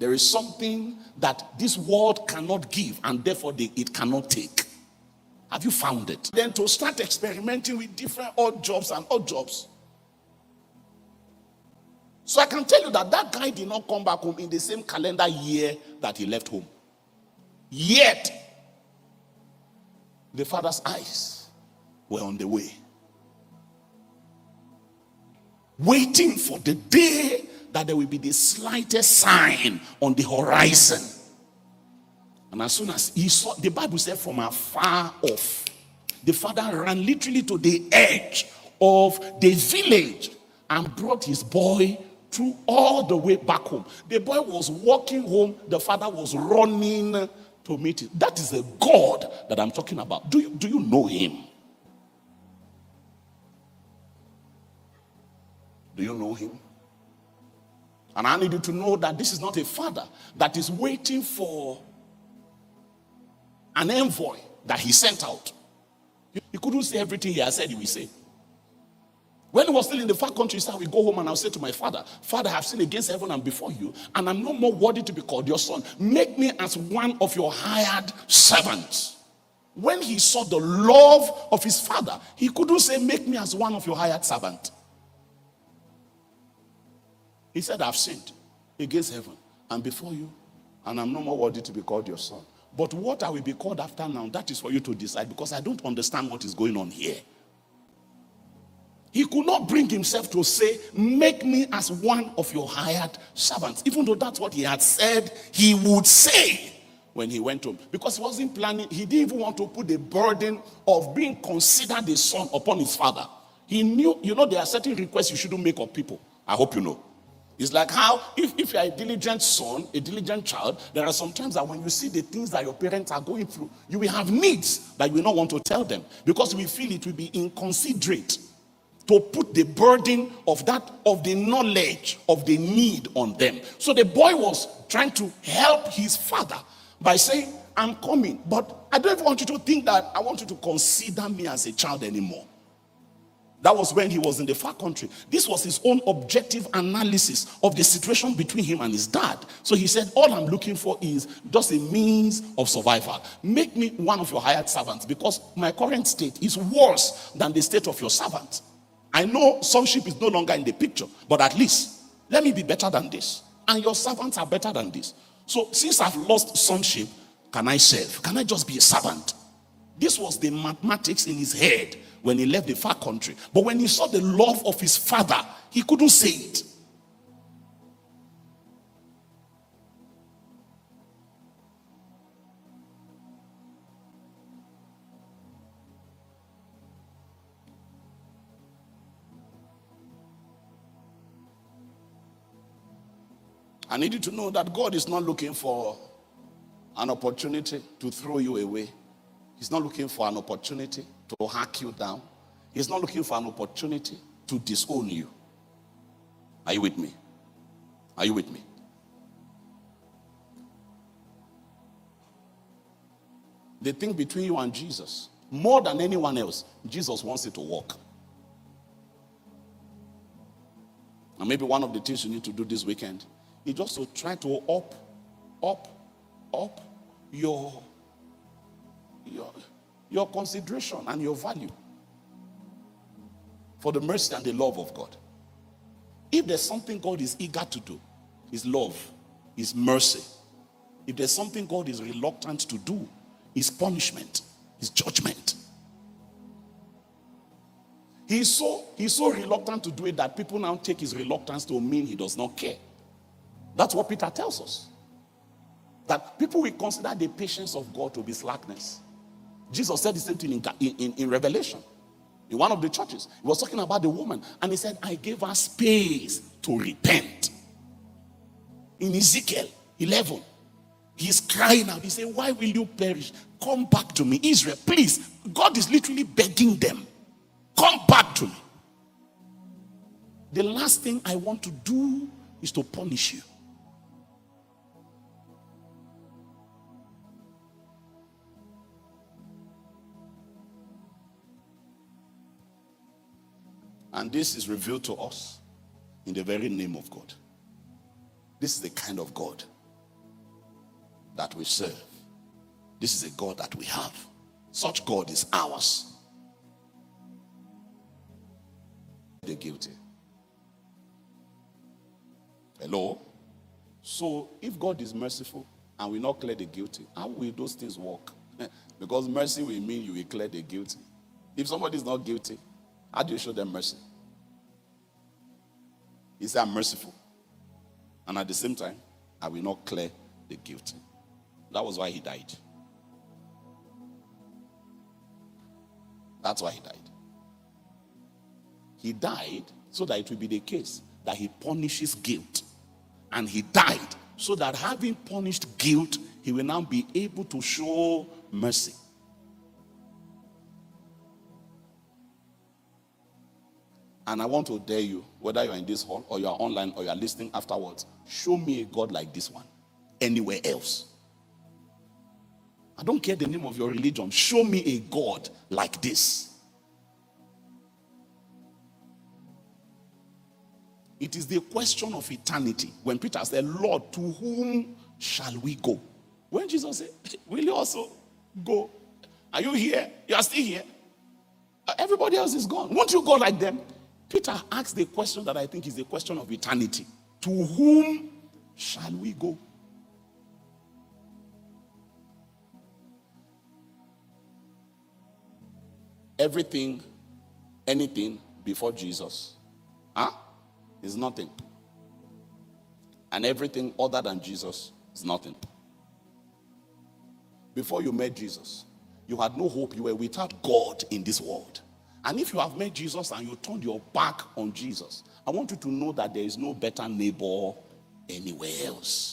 There is something that this world cannot give, and therefore it cannot take. Have you found it? Then to start experimenting with different odd jobs and odd jobs. So I can tell you that guy did not come back home in the same calendar year that he left home. Yet, the father's eyes were on the way, waiting for the day that there will be the slightest sign on the horizon. And as soon as he saw, the Bible said from afar off, the father ran literally to the edge of the village and brought his boy through all the way back home. The boy was walking home, the father was running to meet him. That is the God that I'm talking about. Do you know him? Do you know him? And I need you to know that this is not a father that is waiting for an envoy that he sent out. He couldn't say everything he had said he will say. When he was still in the far country, he said, I will go home and I'll say to my father, Father, I have sinned against heaven and before you, and I'm no more worthy to be called your son. Make me as one of your hired servants. When he saw the love of his father, he couldn't say, make me as one of your hired servants. He said, I've sinned against heaven and before you, and I'm no more worthy to be called your son. But what I will be called after now, that is for you to decide, because I don't understand what is going on here. He could not bring himself to say, make me as one of your hired servants, even though that's what he had said he would say when he went home. Because he wasn't planning, he didn't even want to put the burden of being considered a son upon his father. He knew, there are certain requests you shouldn't make of people. I hope you know. It's like how, if you're a diligent son, a diligent child, there are some times that when you see the things that your parents are going through, you will have needs that you will not want to tell them, because we feel it will be inconsiderate to put the burden of the knowledge of the need on them. So the boy was trying to help his father by saying, I'm coming, but I don't even want you to think that I want you to consider me as a child anymore. That was when he was in the far country. This was his own objective analysis of the situation between him and his dad. So he said, all I'm looking for is just a means of survival. Make me one of your hired servants, because my current state is worse than the state of your servant. I know sonship is no longer in the picture, but at least let me be better than this. And your servants are better than this. So since I've lost sonship, can I serve? Can I just be a servant? This was the mathematics in his head when he left the far country. But when he saw the love of his father, he couldn't say it. I need you to know that God is not looking for an opportunity to throw you away. He's not looking for an opportunity to hack you down. He's not looking for an opportunity to disown you. Are you with me? Are you with me? The thing between you and Jesus, more than anyone else, Jesus wants it to work. And maybe one of the things you need to do this weekend is just to try to up your consideration and your value for the mercy and the love of God. If there's something God is eager to do, His love, His mercy. If there's something God is reluctant to do, His punishment, His judgment. He's so reluctant to do it that people now take His reluctance to mean He does not care. That's what Peter tells us. That people will consider the patience of God to be slackness. Jesus said the same thing in Revelation. In one of the churches. He was talking about the woman. And he said, I gave her space to repent. In Ezekiel 11. He's crying out. He said, why will you perish? Come back to me. Israel, please. God is literally begging them. Come back to me. The last thing I want to do is to punish you. And this is revealed to us in the very name of God. This is the kind of God that we serve. This is a God that we have. Such God is ours. The guilty. Hello? So if God is merciful and will not clear the guilty, how will those things work? Because mercy will mean you will clear the guilty. If somebody is not guilty, how do you show them mercy? He said, I'm merciful. And at the same time, I will not clear the guilty. That was why he died. That's why he died. He died so that it will be the case that he punishes guilt. And he died so that having punished guilt, he will now be able to show mercy. And I want to dare you, whether you're in this hall or you're online or you're listening afterwards, show me a God like this one anywhere else. I don't care the name of your religion. Show me a God like this. It is the question of eternity. When Peter said, Lord, to whom shall we go? When Jesus said, will you also go? Are you here? You are still here. Everybody else is gone. Won't you go like them? Peter asked the question that I think is the question of eternity. To whom shall we go? Everything, anything before Jesus is nothing. And everything other than Jesus is nothing. Before you met Jesus, you had no hope. You were without God in this world. And if you have met Jesus and you turned your back on Jesus, I want you to know that there is no better neighbor anywhere else.